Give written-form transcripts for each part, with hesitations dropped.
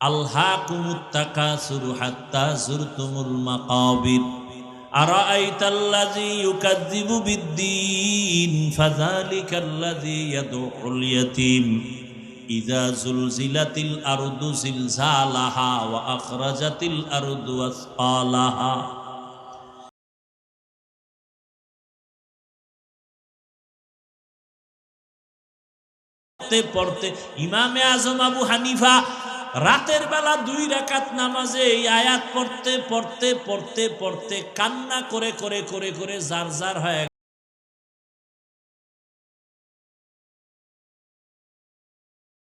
আলহাকুমুত তাকাসুরু হাত্তা যুরতুমুল মাকাবির আরাআইতাল্লাযী ইউকাযযিবু বিদ্দীন ফাযালিকাল্লাযী ইয়াদউল ইয়াতীম ইযা যুলজিলাতিল আরদু জিলজালাহা ওয়া আখরাজাতিল আরদু আসকালাহা। পড়তে ইমামে আজম আবু হানিফা রাতের বেলা 2 রাকাত নামাজে এই আয়াত পড়তে পড়তে পড়তে পড়তে কান্না করে করে করে করে জারজার হয়ে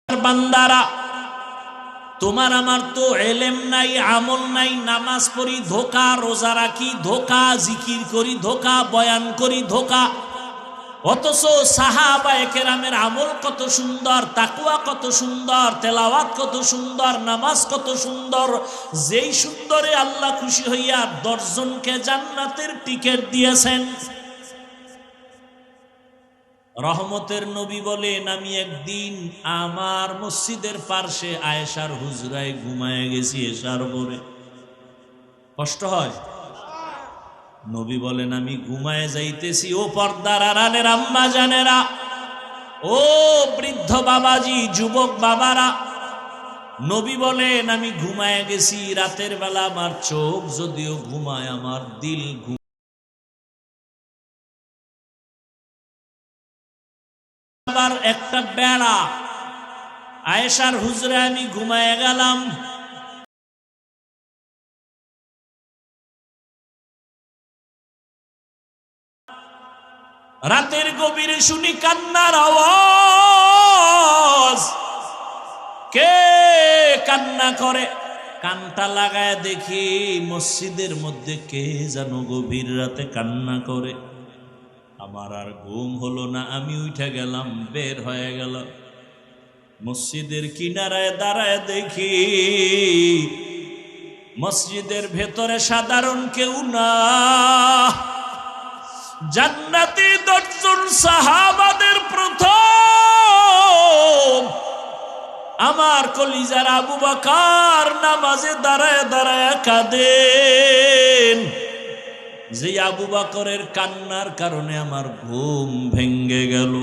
বান্দারা, তোমার আমার তো এলেম নাই, আমল নাই, নামাজ পড়ি ধোকা, রোজা রাখি ধোকা, জিকির করি ধোকা, বয়ান করি ধোকা, অথচ সাহাবায়ে কেরামের আমল কত সুন্দর, তাকওয়া কত সুন্দর, তেলাওয়াত কত সুন্দর, নামাজ কত সুন্দর। যেই সুন্দরে আল্লাহ খুশি হইয়া 10 জনকে জান্নাতের টিকিট দিয়েছেন। রহমতের নবী বলেন, আমি একদিন আমার মসজিদের পার্শ্বে আয়েশার হুজরায় ঘুমায় গেছি এশার পরে। কষ্ট হয়? নবী বলেন, আমি ঘুমায় যাইতেছি, ও পর্দার আড়ালের আম্মা জানেরা, ও বৃদ্ধ বাবাজি, যুবক বাবারা, নবী বলেন আমি ঘুমায় গেছি। রাতের বেলা আমার চোখ যদিও ঘুমায়, আমার দিল আবার একটা বেড়া। আয়েশার হুজরায় আমি ঘুমায় গেলাম। রাতের গভীরে শুনি কান্নার আওয়াজ। কে কান্না করে? কানটা লাগায় দেখি মসজিদের মধ্যে কে যেন গভীর রাতে কান্না করে। আমার আর ঘুম হলো না, আমি উঠে গেলাম, বের হয়ে গেল। মসজিদের কিনারায় দাঁড়ায় দেখি মসজিদের ভেতরে সাধারণ কেউ না, জান্নাতি 10 জন সাহাবাদের প্রথম আমার কলিজার আবু বকর নামাজে দাঁড়ায় দাঁড়ায় কাঁদেন। যে আবু বকরের কান্নার কারণে আমার ঘুম ভেঙ্গে গেল।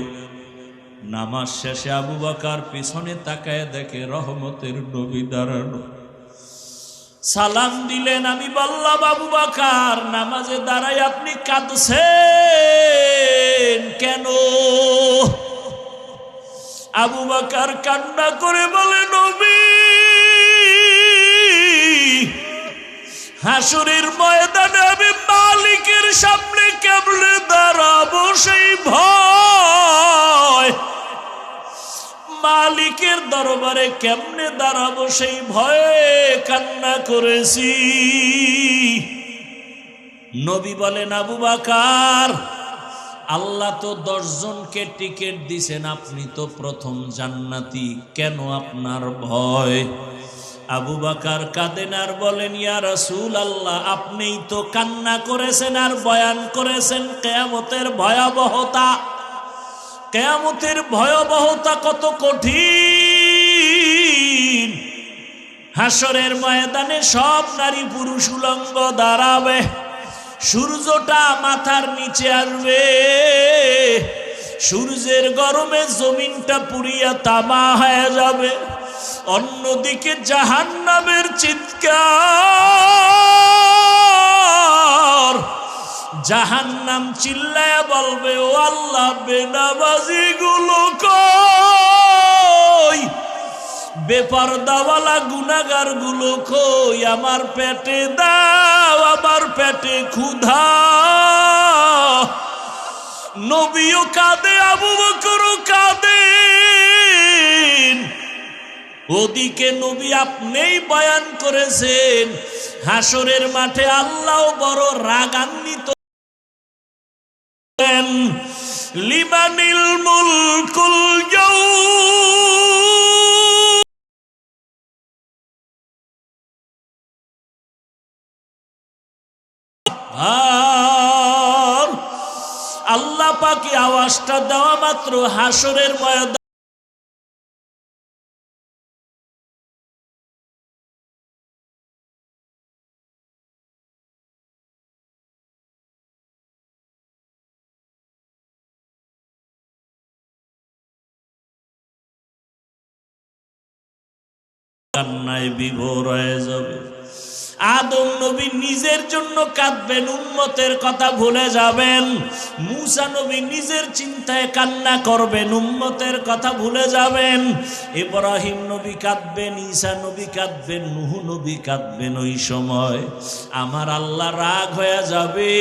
নামাজ শেষে আবু বকর পিছনে তাকায় দেখে রহমতের নবী দাঁড়ানো। সালাম দিলেন। আমি বললাম, আবু বকর, নামাজে দাঁড়ায় আপনি কাঁদছেন কেন? আবু বকর কান্না করে বলে, নবী, হাসরের ময়দানে আমি মালিকের সামনে কেমনে দাঁড়াবো সেই ভয়, মালিকের দরবারে কেমনে দাঁড়াবো সেই ভয়ে কান্না করেছি। নবী বলেন, আবু বকর, আল্লাহ তো 10 জনকে টিকিট দিছেন, আপনি তো প্রথম জান্নাতি, কেন আপনার ভয়? আবু বকর কাঁদেন আর বলেন, ইয়া রাসূলুল্লাহ, আপনিই তো কান্না করেছেন আর বয়ান করেছেন কিয়ামতের ভয়াবহতা। কিয়ামতের ভয়াবহতা কত কঠিন। হাসরের ময়দানে সব নারী পুরুষ উলঙ্গ দাঁড়াবে, সূর্যটা মাথার নিচে আসবে, সূর্যের গরমে জমিনটা পুড়িয়া তামা হয়ে যাবে। অন্যদিকে জাহান্নামের চিৎকার, জাহান্নাম চিল্লায়া বলবে, ও আল্লাহ, বেনামাজি গুলো কই, বেপরদাওয়ালা গুনাহগার গুলো কই, আমার পেটে দাও, আমার পেটে ক্ষুধা। নবীও কাঁদে, আবু বকরও কাঁদেন। ওদিকে নবী আপনিই বয়ান করেছেন, হাসরের মাঠে আল্লাহ বড় রাগান্বিত। লিমানিল মুলকুল আল্লাহ পাকে আওয়াজটা দেওয়া মাত্র হাসরের ময়দান কান্নায় বিভোর হয়ে যাবে। আদম নবী নিজের জন্য কাঁদবেন, উম্মতের কথা ভুলে যাবেন। মূসা নবী নিজের চিন্তায় কান্না করবেন, উম্মতের কথা ভুলে যাবেন। ইব্রাহিম নবী কাঁদবেন, ঈসা নবী কাঁদবেন, নূহ নবী কাঁদবেন। ওই সময় আমার আল্লাহ রাগ হয়ে যাবে।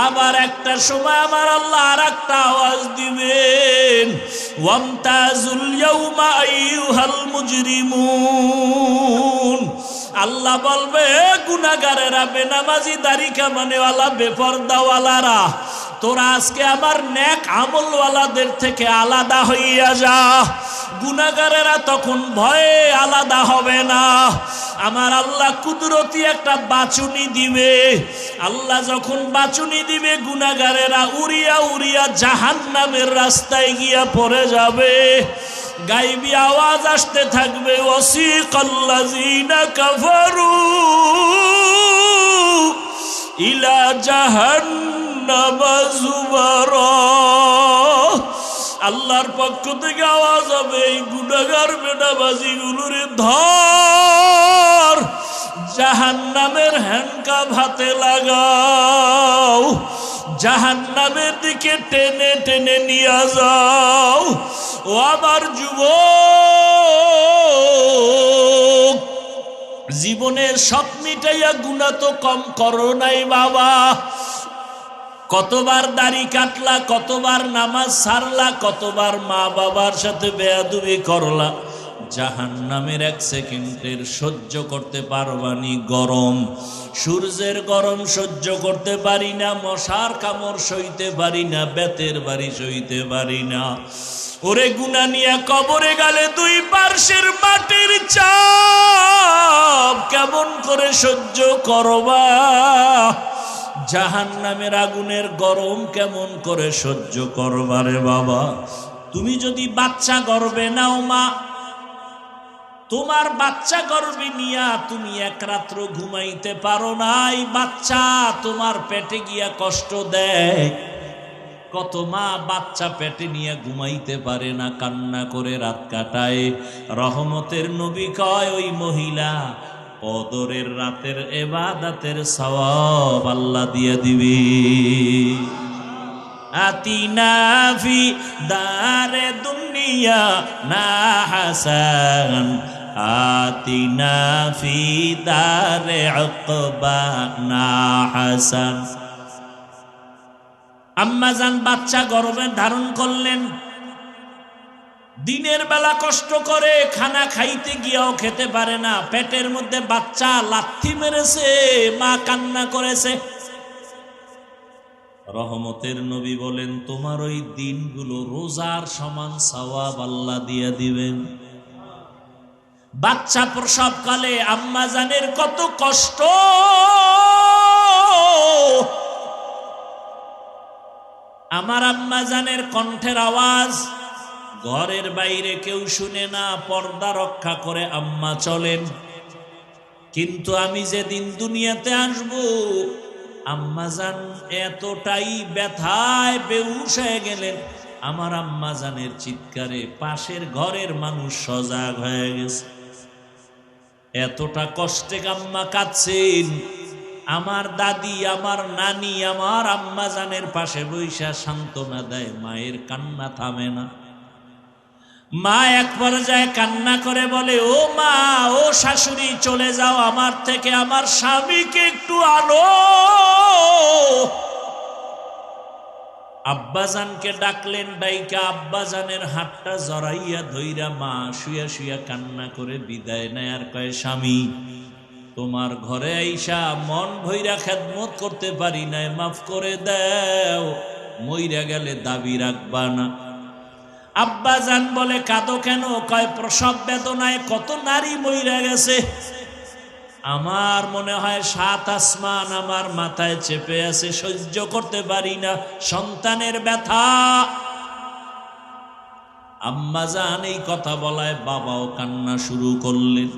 আবার একটা সময় আমার আল্লাহ আর একটা আওয়াজ দিবেন, ওয়ামতাজুল ইয়াউমা আইয়ুহাল মুজরিমুন। আল্লাহ বলবে, গুনাহগারেরা, বেনামাজি, দাড়ি কামানেওয়ালা, বেপরদাওয়ালারা, তোরা আজকে আমার নেক আমলওয়ালাদের থেকে আলাদা হইয়া যা। গুনাহগারেরা তখন ভয়ে আলাদা হবে না। আমার আল্লাহ কুদরতি একটা বাচুনি দিবে। আল্লাহ যখন বাচুনি দিবে, গুনাহগারেরা উড়িয়া উড়িয়া জাহান্নামের রাস্তায় গিয়া পড়ে যাবে। গাইবি আওয়াজ আসতে থাকবে, ওয়াসিকাল্লাযীনা কাফারু ইলা জাহান্নামা যুমারা। আল্লাহর পক্ষ থেকে আওয়াজ হবে, এই গুনাহগার বেনামাজি গুলোরে ধর, জাহান্নামের হ্যান্ডকাপ হাতে লাগাও, জাহান্নামের দিকে টেনে টেনে নিয়ে যাও। ও আমার যুবক, জীবনের সব মিটাইয়া গুনাহ তো কম করো নাই বাবা। কতবার দাড়ি কাটলা, কতবার নামাজ ছাড়লা, কতবার মা বাবার সাথে বেয়াদবি করলা। জাহান্নামের এক সেকেন্ডের সহ্য করতে পারবানি গরম, সূর্যের গরম সহ্য করতে পারি না, মশার কামড় সইতে পারি না, বেতের বাড়ি সইতে পারি না। ওরে গুনাহ নিয়া কবরে গেলে দুই পার্শ্বের মাটির চাপ কেমন করে সহ্য করবা? জাহান্নামের আগুনের গরম কেমন করে সহ্য করবারে বাবা? তুমি যদি বাচ্চা গর্ভে নাও মা, তোমার বাচ্চা গর্ভে নিয়া তুমি এক রাত্র ঘুমাইতে পারো না, এই বাচ্চা তোমার পেটে গিয়া কষ্ট দেয়। কত মা বাচ্চা পেটে নিয়ে ঘুমাইতে পারে না, কান্না করে রাত কাটায়। রহমতের নবী কয়, ওই মহিলা কদরের রাতের ইবাদতের সওয়াব আল্লাহ দিয়ে দিবে। আতিনা ফি দারে দুনিয়া না হাসান, আতিনা ফি দারে উকবা না হাসান। আম্মাজান বাচ্চা গর্ভে ধারণ করলেন, দিনের বেলা কষ্ট করে খানা খাইতে গিয়াও খেতে পারে না, পেটের মধ্যে বাচ্চা লাথি মেরেছে, মা কান্না করেছে। রহমতের নবী বলেন, তোমার ওই দিনগুলো রোজার সমান সওয়াব আল্লাহ দিয়ে দিবেন। বাচ্চা প্রসবকালে আম্মাজানের কত কষ্ট, আমার আম্মাজানের কণ্ঠের আওয়াজ ঘরের বাইরে কেউ শুনে না, পর্দা রক্ষা করে আম্মা চলেন। কিন্তু আমি যেদিন দুনিয়াতে আসব, আম্মাজান এতটাই ব্যথায় বেহুশ হয়ে গেলেন, আমার আম্মাজানের চিৎকারে পাশের ঘরের মানুষ সজাগ হয়ে গেছে। এতটা কষ্টে আম্মা কাঁদছেন। আমার দাদি, আমার নানি আমার আম্মাজানের পাশে বৈশা সান্ত্বনা দেয়, মায়ের কান্না থামে না। মা এক পর্যায়ে কান্না করে বলে, ও মা, ও শাশুড়ি, চলে যাও আমার থেকে, আমার স্বামীকে একটু আনো। আব্বাজানকে ডাকলেন, ডাইকা আব্বাজানের হাতটা জড়াইয়া ধইরা মা শুয়া শুয়া কান্না করে বিদায় নেয়। আর কয়, স্বামী, তোমার ঘরে আইসা মন ভইরা খেদমত করতে পারি নাই, মাফ করে দাও, মইরা গেলে দাবি রাখবা না। আব্বাজান বলে, কাঁদো কেন? কয়, প্রসব বেদনায় কত নারী মইরা গেছে, আমার মনে হয় 7 আসমান আমার মাথায় চেপে আছে, সহ্য করতে পারি না সন্তানের ব্যথা। আম্মাজান এই কথা বলায় বাবাও কান্না শুরু করলেন।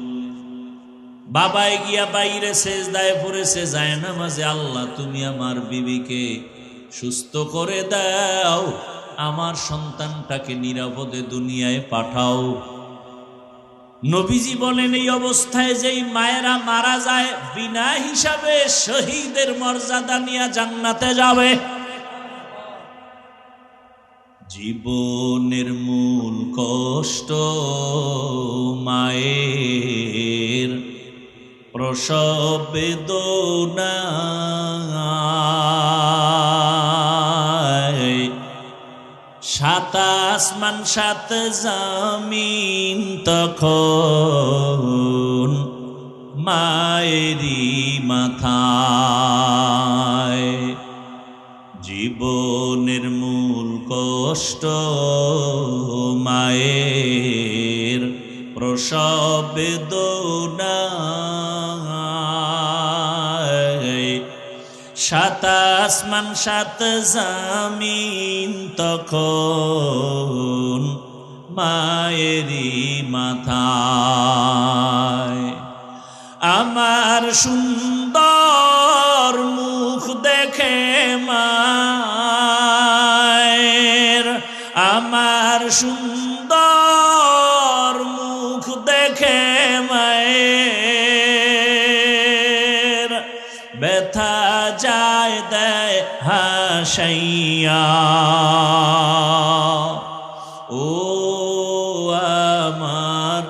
বাবায় গিয়া বাইরে সেজদায় পড়েছে, যায় নামাজে, আল্লাহ তুমি আমার বিবিকে সুস্থ করে দাও, আমার সন্তানটাকে নিরাপদে দুনিয়ায় পাঠাও। নবীজি বলেন এই অবস্থায় যেই মায়েরা মারা যায় বিনা হিসাবে শহীদের মর্যাদা নিয়ে জান্নাতে যাবে। জীবনের মূল কষ্ট মায়ের প্রসব বেদনা, সাত আসমান সাত জমিন তখন মায়েরই মাথায়। জীবনের মূল কষ্ট মায়ের প্রসব বেদনা, সাত আসমান সাত জমিন তখন মায়েরই মাথায়। আমার সুন্দর মুখ দেখে মায়ের, আমার সুন্দর মুখ দেখে মায়ের ব্যথা যায় দেয় হাসাইয়া। ও আমার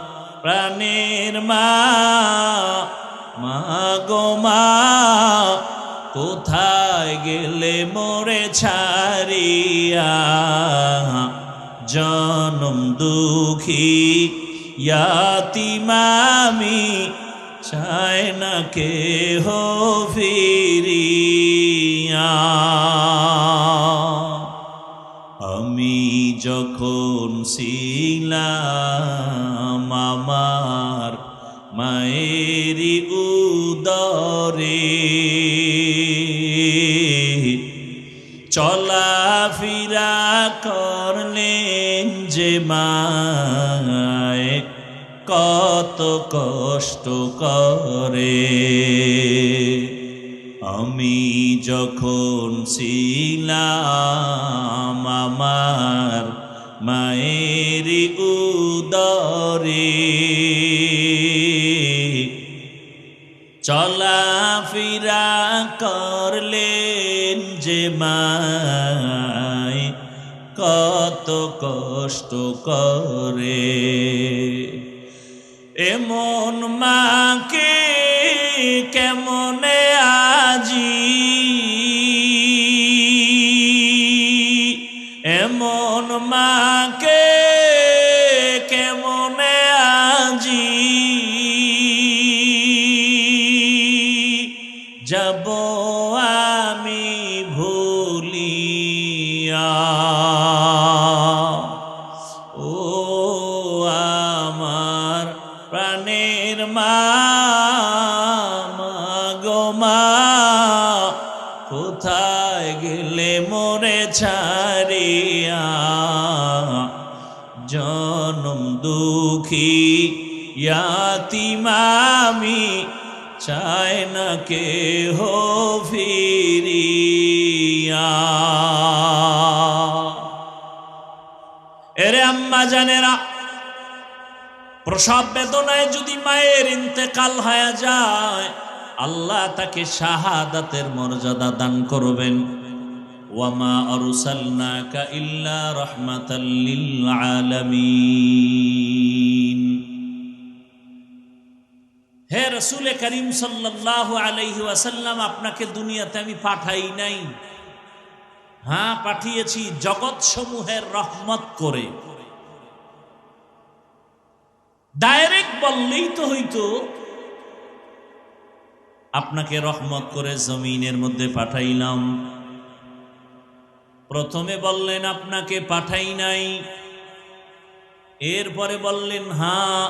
প্রাণের মা, মা গো মা, কোথায় গেলে মোরে ছাড়িয়া? জনম দুঃখী ইয়াতীম আমি, চায় না কেহ ফিরিয়া। আমি যখন ছিলাম আমার মায়েরই উদরে, চলাফেরা করলেন যে মায় কত কষ্ট করে। আমি যখন ছিলাম আমার মায়েরই উদরে, চলাফেরা করলেন যে মায় কত কষ্ট করে। এমন মাকে কেমনে আজি, এমন মাকে কেমনে আজি যাব আমি ভুলিয়া। ও আমার প্রাণের মা, মা গো মা, কোথায় গেলে মোরে ছাড়িয়া? জনম দুঃখী ইয়াতীম আমি, চায় না কেহ ফিরিয়া। এরে আম্মা জানেরা, প্রসব বেদনায় যদি মায়ের ইন্তেকাল হয়ে যায়, আল্লাহ তাকে শাহাদাতের মর্যাদা দান করবেন। ওয়ামা আরসালনাকা ইল্লা রাহমাতাল লিল আলামিন। হে রাসূল করিম সাল্লাল্লাহু আলাইহি ওয়াসাল্লাম, আপনাকে দুনিয়াতে আমি পাঠাই নাই। হ্যাঁ, পাঠিয়েছি জগৎ সমূহের রহমত করে। ডাইরেক্ট বললেই তো হইতো, আপনাকে রহমত করে জমিনের মধ্যে পাঠাইলাম। প্রথমে বললেন আপনাকে পাঠাই নাই, এরপরে বললেন হ্যাঁ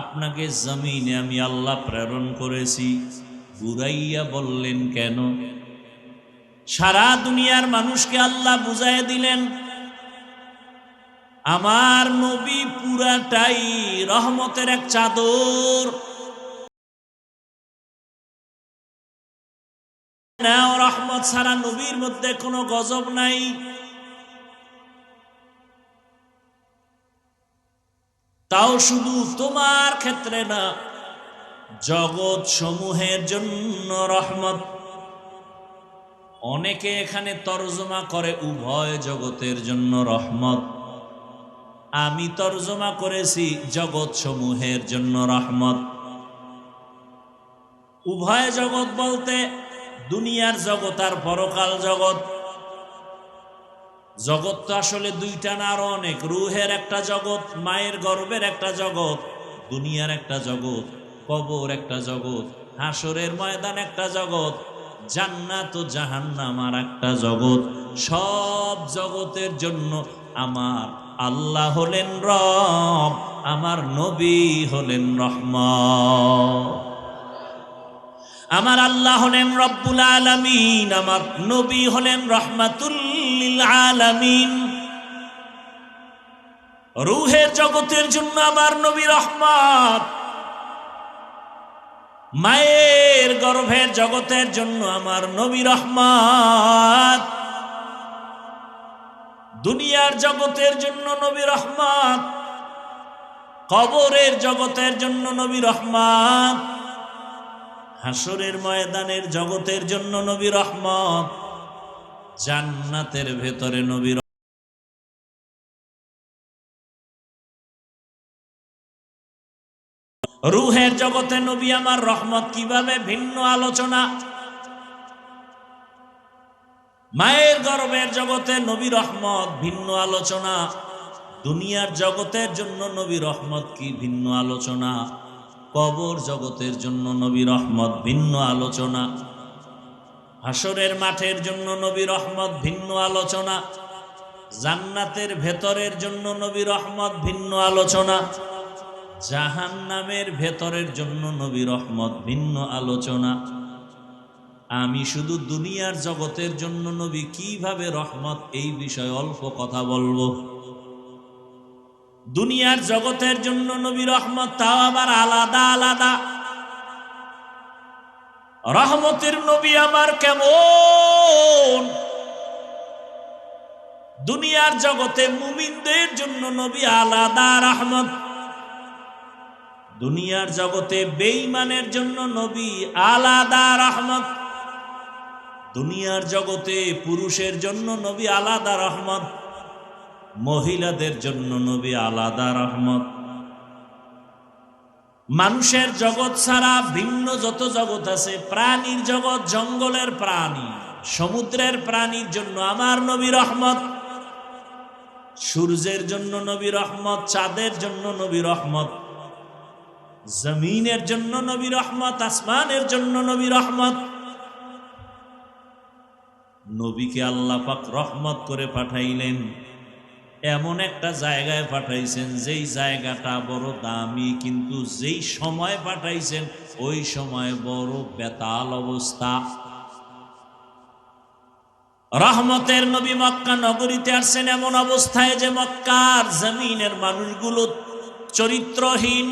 আপনাকে জমিনে আমি আল্লাহ প্রেরণ করেছি। বুঝাইয়া বললেন কেন? সারা দুনিয়ার মানুষকে আল্লাহ বুঝাই দিলেন আমার নবী পুরাটাই রহমতের এক চাদর। রহমত ছাড়া নবীর মধ্যে কোনো গজব নাই। তাও শুধু তোমার ক্ষেত্রে না, জগৎ সমূহের জন্য রহমত। অনেকে এখানে তরজমা করে উভয় জগতের জন্য রহমত। আমি তরজমা করেছি জগৎ সমূহের জন্য রহমত। উভয় জগৎ বলতে দুনিয়ার জগৎ আর পরকাল জগৎ। জগৎ তো আসলে দুইটা না, আরো অনেক। রুহের একটা জগৎ, মায়ের গর্ভের একটা জগৎ, দুনিয়ার একটা জগৎ, কবর একটা জগৎ, হাসরের ময়দান একটা জগৎ, জান্নাত ও জাহান্নাম আর একটা জগৎ। সব জগতের জন্য আমার আল্লাহ হলেন রব, আমার নবী হলেন রহমত। আমার আল্লাহ হলেন রব্বুল আলামিন, আমার নবী হলেন রহমাতুল লিল আলামিন। রূহের জগতের জন্য আমার নবী রহমত, মায়ের গর্ভের জগতের জন্য আমার নবী রহমত, দুনিয়ার জগতের জন্য নবী রহমত, কবরের জগতের জন্য নবী রহমত, হাসরের ময়দানের জগতের জন্য নবী রহমত, জান্নাতের ভেতরে নবী। রূহের জগতে নবী আমার রহমত কিভাবে ভিন্ন আলোচনা। মায়ের গর্ভের জগতে নবী রহমত ভিন্ন আলোচনা। দুনিয়ার জগতের জন্য নবী রহমত কি ভিন্ন আলোচনা। কবর জগতের জন্য নবী রহমত ভিন্ন আলোচনা। হাসরের মাঠের জন্য নবী রহমত ভিন্ন আলোচনা। জান্নাতের ভেতরের জন্য নবী রহমত ভিন্ন আলোচনা। জাহান্নামের ভেতরের জন্য নবী রহমত ভিন্ন আলোচনা। আমি শুধু দুনিয়ার জগতের জন্য নবী কিভাবে রহমত, এই বিষয়ে অল্প কথা বলবো। দুনিয়ার জগতের জন্য নবী রহমত, তাও আবার আলাদা আলাদা। রহমতের নবী আমার কেমন। দুনিয়ার জগতে মুমিনদের জন্য নবী আলাদা রহমত, দুনিয়ার জগতে বেঈমানের জন্য নবী আলাদা রহমত, দুনিয়ার জগতে পুরুষের জন্য নবী আলাদা রহমত, মহিলাদের জন্য নবী আলাদা রহমত। মানুষের জগৎ ছাড়া ভিন্ন যত জগৎ আছে, প্রাণীর জগৎ, জঙ্গলের প্রাণী, সমুদ্রের প্রাণীর জন্য আমার নবী রহমত। সূর্যের জন্য নবী রহমত, চাঁদের জন্য নবী রহমত, জমিনের জন্য নবী রহমত, আসমানের জন্য নবী রহমত। নবীকে আল্লাহ পাক রহমত করে পাঠাইলেন, এমন একটা জায়গায় পাঠাইছেন যেই জায়গাটা বড় দামি, কিন্তু যেই সময় পাঠাইছেন ওই সময় বড় বেতাল অবস্থা। রহমতের নবী মক্কা নগরীতে আসছেন এমন অবস্থায় যে মক্কার জমিনের মানুষগুলো চরিত্রহীন,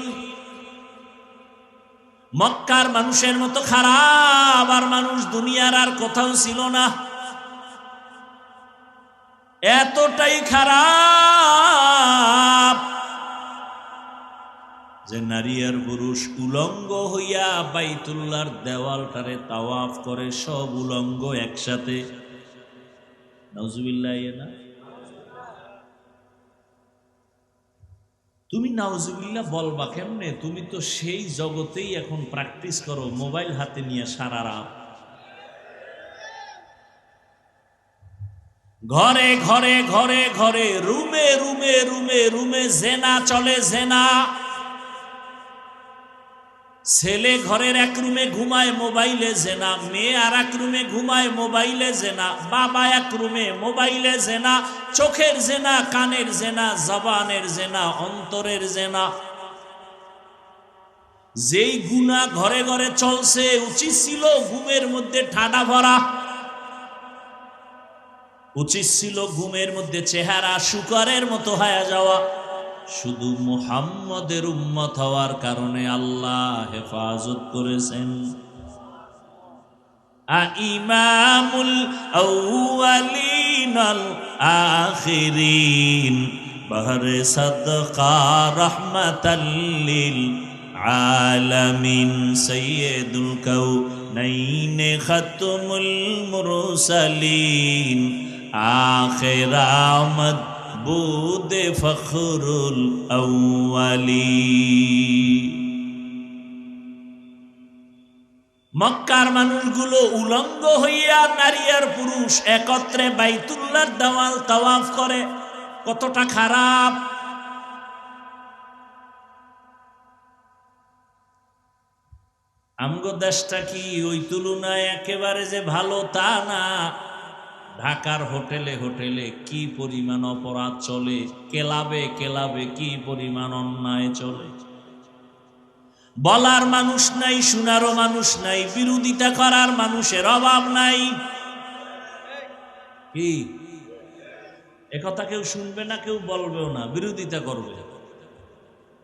মক্কার মানুষের মতো খারাপ আর মানুষ দুনিয়ার আর কোথাও ছিল না। এতটাই খারাপ যে নারী আর পুরুষ উলঙ্গ হইয়া বাইতুল্লাহর দেওয়ালটারে তাওয়াফ করে, সব উলঙ্গ একসাথে। নাউজুবিল্লাহ। না তুমি নাউজুবিল্লাহ বলবা কেমনে? তুমি তো সেই জগতেই এখন প্র্যাকটিস করো, মোবাইল হাতে নিয়ে সারা রাত। ঘরে ঘরে ঘরে ঘরে, রুমে রুমে রুমে রুমে জেনা চলে, জেনা। ছেলে ঘরের এক রুমে ঘুমায়, মোবাইলে জেনা। মেয়ে আর এক রুমে ঘুমায়, মোবাইলে জেনা। বাবা এক রুমে, মোবাইলে জেনা। চোখের জেনা, কানের জেনা, জবানের জেনা, অন্তরের জেনা। যেই গুনাহ ঘরে ঘরে চলছে, উচিত ছিল ঘুমের মধ্যে ঠাডা ভরা, উচিত ছিল ঘুমের মধ্যে চেহারা শুকরের মতো হয়ে যাওয়া। শুধু মুহাম্মদের উম্মত হওয়ার কারণে আল্লাহ হেফাজত করেছেন। ইমামুল আউয়ালিন আল আখিরিন बहरे सदका रहमतल लिल आलमीन सय्यदुल कौनैन खत्मुल मुरसलीन आखिर आमद बुद फखरुल अव्वलीन। মক্কার মানুষগুলো উলঙ্গ হইয়া নারী আর পুরুষ একত্রে বাইতুল্লাহর দেওয়াল তাওয়াফ করে, কতটা খারাপ। আমগো দেশটা কি ওই তুলনায় একেবারে যে ভালো তা না। ঢাকার হোটেলে হোটেলে কি পরিমাণ অপরাধ চলে, ক্লাবে ক্লাবে কি পরিমাণ অন্যায় চলে। বলার মানুষ নাই, শোনারও মানুষ নাই, বিরোধিতা করার মানুষের অভাব নাই। কি একথা কেউ শুনবে না, কেউ বলবেও না, বিরোধিতা করবে।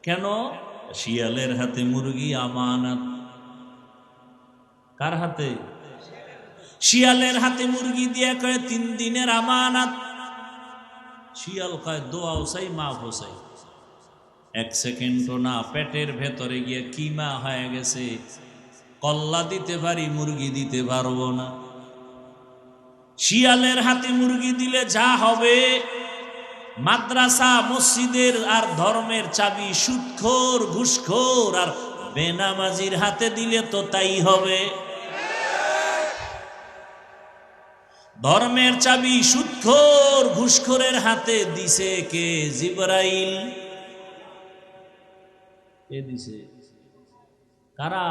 কেন? শিয়ালের হাতে মুরগি আমানত। কার হাতে? শিয়ালের হাতে মুরগি দিয়ে কয় 3 দিনের আমানত। শিয়াল কয় দোয়াও চাই মাফও চাই। 1 সেকেন্ডও না, পেটের ভেতরে গিয়ে কিমা হয়ে গেছে। কল্লা দিতে পারি, মুরগি দিতে পারবো না। শিয়ালের হাতে মুরগি দিলে যা হবে, মাদ্রাসা মসজিদের আর ধর্মের চাবি সুদখোর ঘুষখোর আর বেনামাজির হাতে দিলে তো তাই হবে। ধর্মের চাবি সুদখোর ঘুষখোরের হাতে দিছে কে? জিবরাইল। কে দিছে? কারা?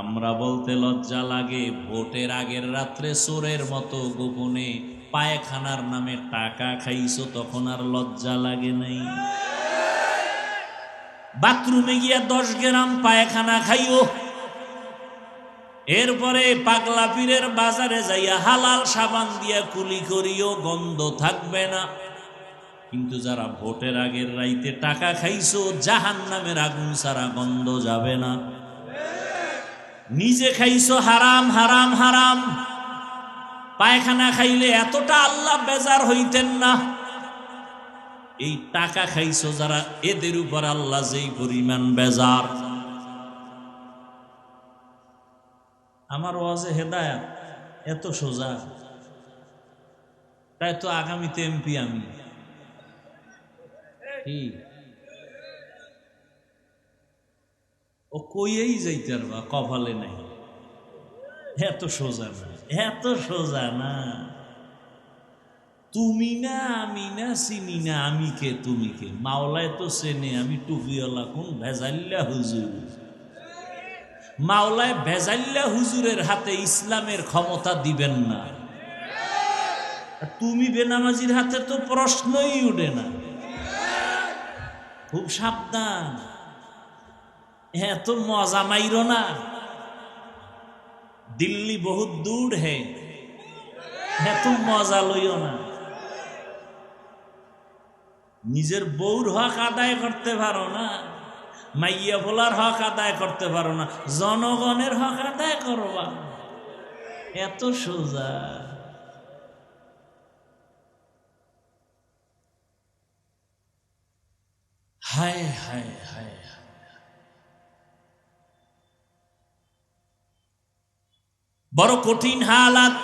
আমরা বলতে লজ্জা লাগে, ভোটের আগের রাত্রে চোরের মতো গোপনে পায়খানার নামে টাকা খাইছো, তখন আর লজ্জা লাগে নাই? বাথরুমে গিয়া 10 গ্রাম পায়খানা খাইও, এরপরে পাগলা পীরের বাজারে যাইয়া হালাল সাবান দিয়া কুলি করিও, গন্ধ থাকবে না। কিন্তু যারা ভোটের আগের রাইতে টাকা খাইছো, জাহান্নামের আগুন ছাড়া গন্ধ যাবে না। নিজে খাইছো হারাম হারাম হারাম। পায়খানা খাইলে এতটা আল্লাহ বেজার হইতেন না। এই টাকা খাইছো যারা, এদের উপর আল্লাহ যেই পরিমাণ বেজার। আমার ওয়াজে হেদায়েত এত সোজা, তাই তো আগামীতে এমপি আমি। কি ও কইয়েই যাইতে পারবা, কপালে নাই। এত সোজা না, এত সোজা না। তুমি না আমি না, চিনি না আমি কে তুমি কে, মাওলায় তো চেনে আমি টুপিওয়ালা কোন ভেজাল্লা হুজুর। মাওলায় ভেজাল্লা হুজুরের হাতে ইসলামের ক্ষমতা দিবেন না। তুমি বেনামাজির হাতে তো প্রশ্নই উঠে না। খুব সাবধান, এত মজা মাইরো না। দিল্লি বহুত দূর হে, এত মজা লইও না। নিজের বউর হক আদায় করতে পারো না, মাইয়া ভোলার হক আদায় করতে পারো না, জনগণের হক আদায় করবা। এত সোজা। হায় হায় হায়, বড় কঠিন হালাত।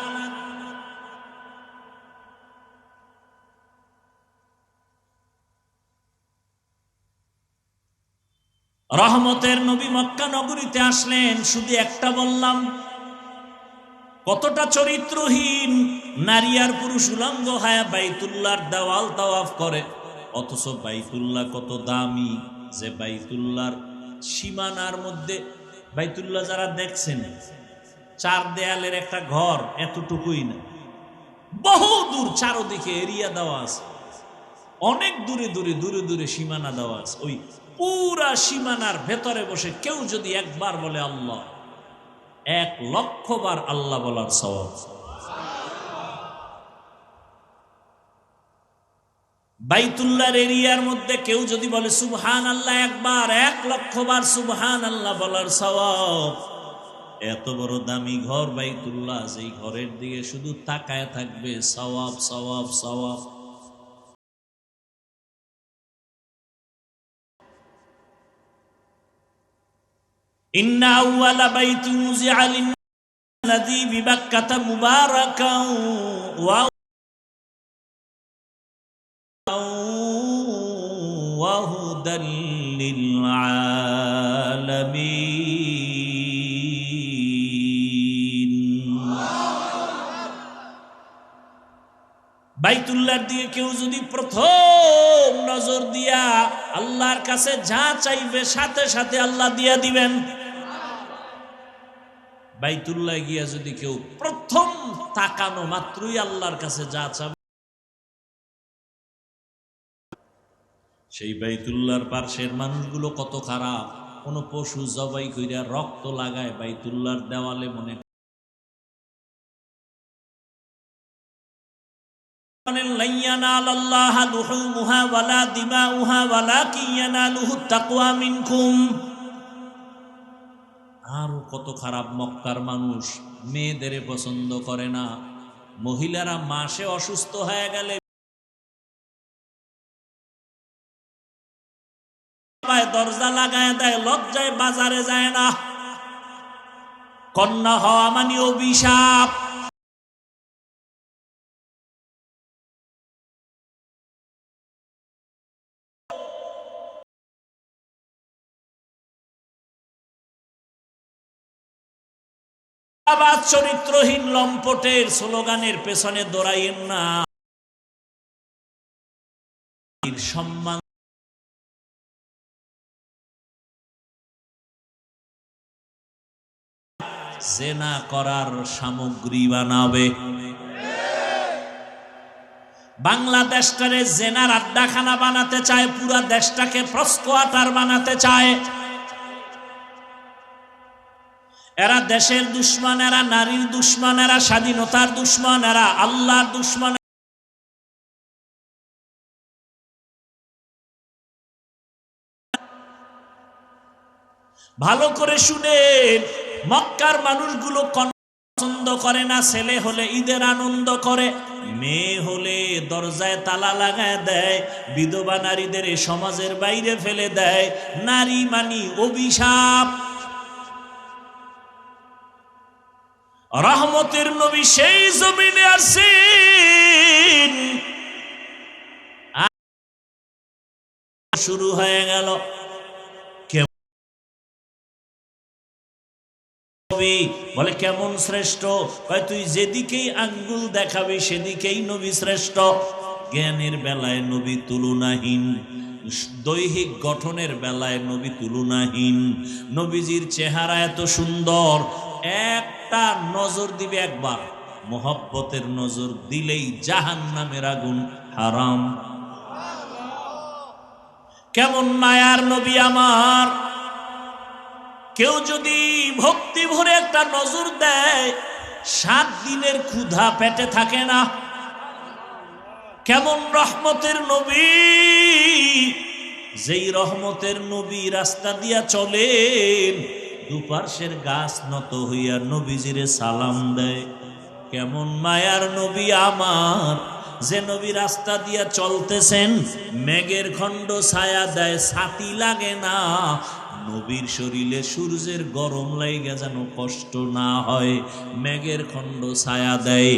রহমতের নবী মক্কা নগরীতে আসলেন, শুধু একটা বললাম, কতটা চরিত্রহীন নারী আর পুরুষ উলঙ্গ হয়ে বাইতুল্লাহর দেওয়াল তাওয়াফ করে। অথচ বাইতুল্লাহ কত দামি, যে বাইতুল্লাহর সীমানার মধ্যে, বাইতুল্লাহ যারা দেখছেন 4 দেয়ালের একটা ঘর, এতটুকুই না, বহু দূর চারদিকে এরিয়া দেওয়া আছে, অনেক দূরে দূরে দূরে দূরে সীমানা দেওয়া আছে। ওই পুরা সীমানার ভেতরে বসে কেউ যদি একবার বলে আল্লাহ, 1,00,000 বার আল্লাহ বলার সওয়াব। বাইতুল্লাহর এরিয়ার মধ্যে কেউ যদি বলে সুবহানাল্লাহ একবার, 1,00,000 বার সুবহানাল্লাহ বলার সওয়াব। এত বড় দামি ঘর বাইতুল্লাহ, যেই ঘরের দিকে শুধু তাকায় থাকবে সওয়াব সওয়াব সওয়াব। ইন্না আউওয়ালা বাইতুন উযিআ লিল্লাযী বিবাক্কাতা মুবারাকান ওয়া হুদাল লিল আলামিন। বাইতুল্লাহর দিকে কেউ যদি প্রথম নজর দিয়া আল্লাহর কাছে যা চাইবে সাথে সাথে আল্লাহ দিয়া দিবেন। বাইতুল্লাহ গিয়া যদি কেউ প্রথম তাকানো মাত্রই আল্লাহর কাছে যা চাবে, সেই বাইতুল্লাহর পার্শ্বের মানুষগুলো কত খারাপ। কোন পশু জবাই কইরা রক্ত লাগায় বাইতুল্লাহর দেওয়ালে, মনে আরো কত খারাপ। মক্কার মানুষ মেয়েদের পছন্দ করে না। মহিলারা মাসে অসুস্থ হয়ে গেলে দরজা লাগায় দেয়, লজ্জায় বাজারে যায় না। কন্যা হওয়া মানে অভিশাপ। আবার চরিত্রহীন লম্পটের স্লোগানের পেছনে দৌড়াইয়েন না। সম্মান জেনা করার সামগ্রী বানাবে। বাংলাদেশটারে জেনার আড্ডাখানা বানাতে চায়, পুরা দেশটাকে প্রস্কোয়াটার বানাতে চায়। এরা দেশের দুশ্মন, এরা নারীর দুশ্মন, এরা স্বাধীনতার দুশ্মন, এরা আল্লাহর দুশ্মন। ভালো করে শুনেন, মক্কার মানুষগুলো পছন্দ করে না। ছেলে হলে ঈদের আনন্দ করে, মেয়ে হলে দরজায় তালা লাগায় দেয়, বিধবা নারীদের সমাজের বাইরে ফেলে দেয়। নারী মানি অভিশাপ। রহমতের নবী সেই জমিনে আসেন, শুরু হয়ে গেল। বলে কেমন শ্রেষ্ঠ? তুই যেদিকেই আঙ্গুল দেখাবি সেদিকেই নবী শ্রেষ্ঠ। জ্ঞানের বেলায় নবী তুলনাহীন, দৈহিক গঠনের বেলায় নবী তুলনাহীন। নবীজির চেহারা এত সুন্দর, একটা নজর দিবে একবার, মোহব্বতের নজর দিলেই জাহান্নামের আগুন হারাম। কেমন মায়ার নবী আমার! কেউ যদি ভক্তি ভরে একটা নজর দেয়, 7 দিনের ক্ষুধা পেটে থাকে না। কেমন রহমতের নবী! যেই রহমতের নবী রাস্তা দিয়া চলেন, দুপার্শ্বের গাছ নত হইয়া নবীজিরে সালাম দেয়। কেমন মায়ার নবী আমার! যে নবী রাস্তা দিয়া চলতেছেন, মেঘের খণ্ড ছায়া দেয়, ছাতি লাগে না। নবীর শরীরে সূর্যের গরম লাইগা যেন কষ্ট না হয়, মেঘের খণ্ড ছায়া দেয়।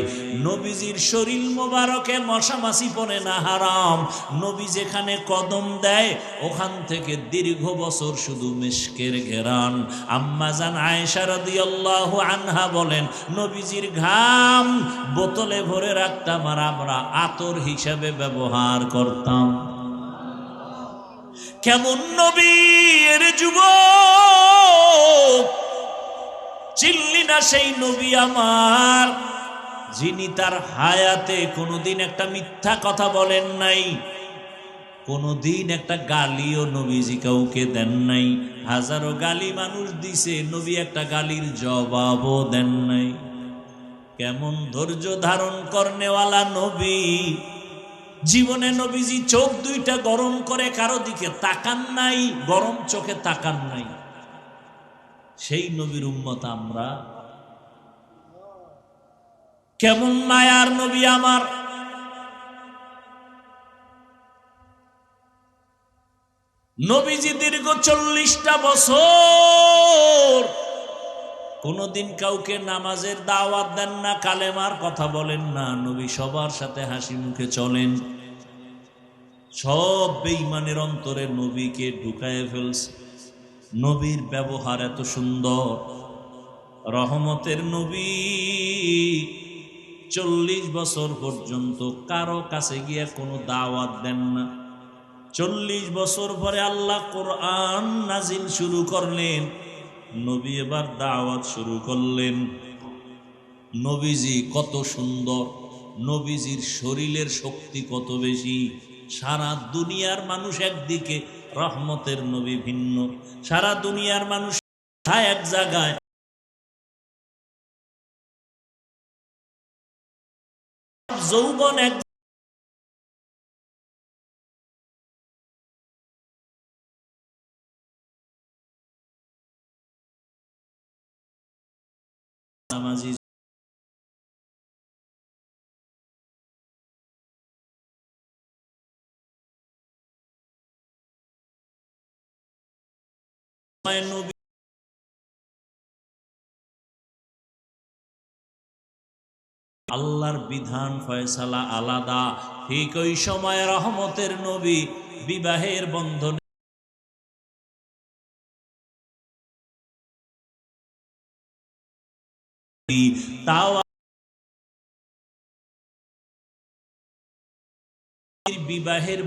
নবীজির শরীর মোবারকে মশা মাছি পড়ে না, হারাম। নবী যেখানে কদম দেয়, ওখান থেকে দীর্ঘ বছর শুধু মিশকের ঘেরান। আম্মা জান আয়েশা রাদিয়াল্লাহু আনহা বলেন, নবীজির ঘাম বোতলে ভরে রাখতাম আর আমরা আতর হিসাবে ব্যবহার করতাম। কেমন নবী এর যুবক! চিনলি না সেই নবী আমার, যিনি তার হায়াতে কোনোদিন একটা মিথ্যা কথা বলেন নাই, কোনোদিন একটা গালিও নবীজি কাউকে দেন নাই। হাজারো গালি মানুষ দিছে, নবী একটা গালির জবাবও দেন নাই। কেমন ধৈর্য ধারণ করনেওয়ালা নবী! জীবনে নবীজি চোখ দুইটা গরম করে কারো দিকে তাকান নাই, গরম চোখে তাকান নাই। সেই নবীর উম্মত আমরা। কেমন মায়ার নবী আমার! নবীজি দীর্ঘ 40টা বছর বছর কোনদিন কাউকে নামাজের দাওয়াত দেন না, কালেমার কথা বলেন না। নবী সবার সাথে হাসি মুখে চলেন। সব বেঈমানের অন্তরে নবীকে ঢুকায় ফেলছে। নবীর ব্যবহার এত সুন্দর। রহমতের নবী 40 বছর পর্যন্ত কারো কাছে গিয়ে কোনো দাওয়াত দেন না। 40 বছর পরে আল্লাহ কোরআন নাজিল শুরু করলেন। নবী এবার দাওয়াত শুরু করলেন। নবীজি কত সুন্দর, নবীজির শরীরের শক্তি কত বেশি। সারা দুনিয়ার মানুষ একদিকে, রহমতের নবী ভিন্ন। সারা দুনিয়ার মানুষ এক জায়গায়, যৌবন এক। নামাজি নবী আল্লাহর বিধান ফয়সালা আলাদা। ঠিক ওই সময় রহমতের নবী বিবাহের বন্ধনে তাও বিবাহের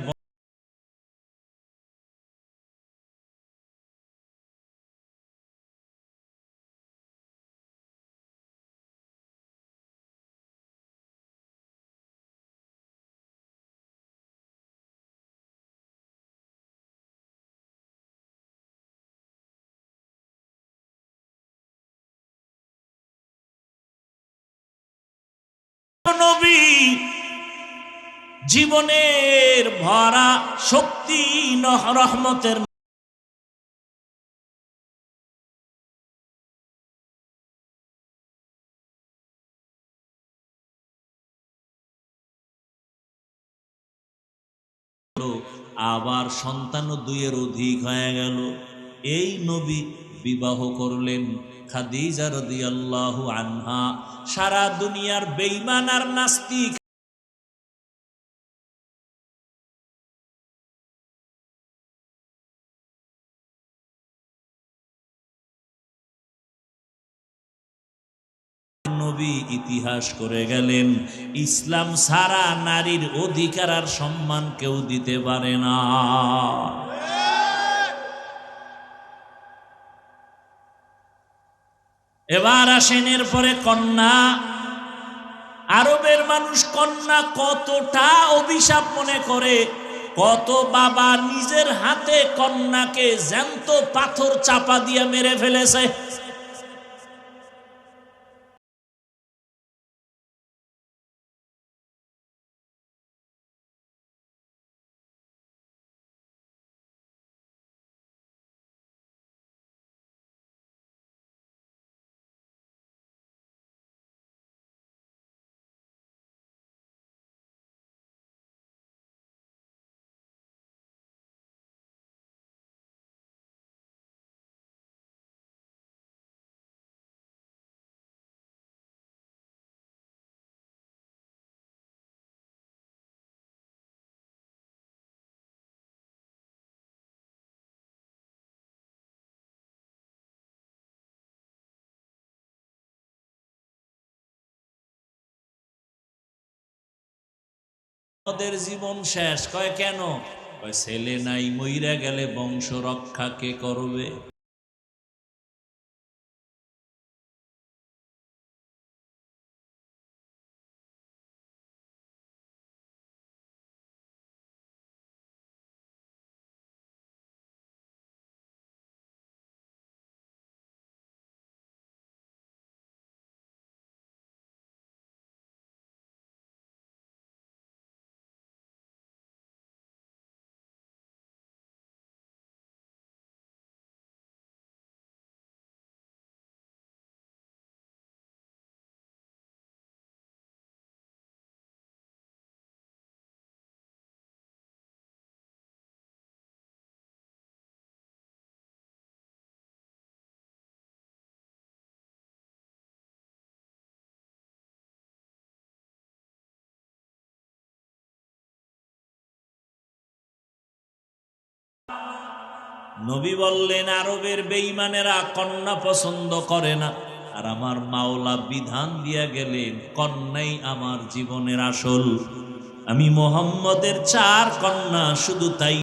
নবী জীবনের ভরা শক্তি রহমতের আবার সন্তানও 2-এর অধিক হয়ে গেল। এই নবী বিবাহ করলেন খাদিজা রাদিয়াল্লাহু আনহা। সারা দুনিয়ার বেঈমান আর নাস্তিক নবী ইতিহাস করে গেলেন, ইসলাম ছাড়া নারীর অধিকার আর সম্মান কেউ দিতে পারে না। এবার আসেন এরপরে কন্যা। আরবের মানুষ কন্যা কতটা অভিশাপ মনে করে। কত বাবা নিজের হাতে কন্যাকে জ্যান্ত পাথর চাপা দিয়ে মেরে ফেলেছে। ওদের জীবন শেষ। কয় কেন? কয় ছেলে নাই, মইরা গেলে বংশ রক্ষা কে করবে? নবী বললেন, আরবের বেঈমানেরা কন্যা পছন্দ করে না, আর আমার মাওলা বিধান দিয়া গেলেন কন্যাই আমার জীবনের আসল। আমি মুহাম্মদের 4 কন্যা, শুধু তাই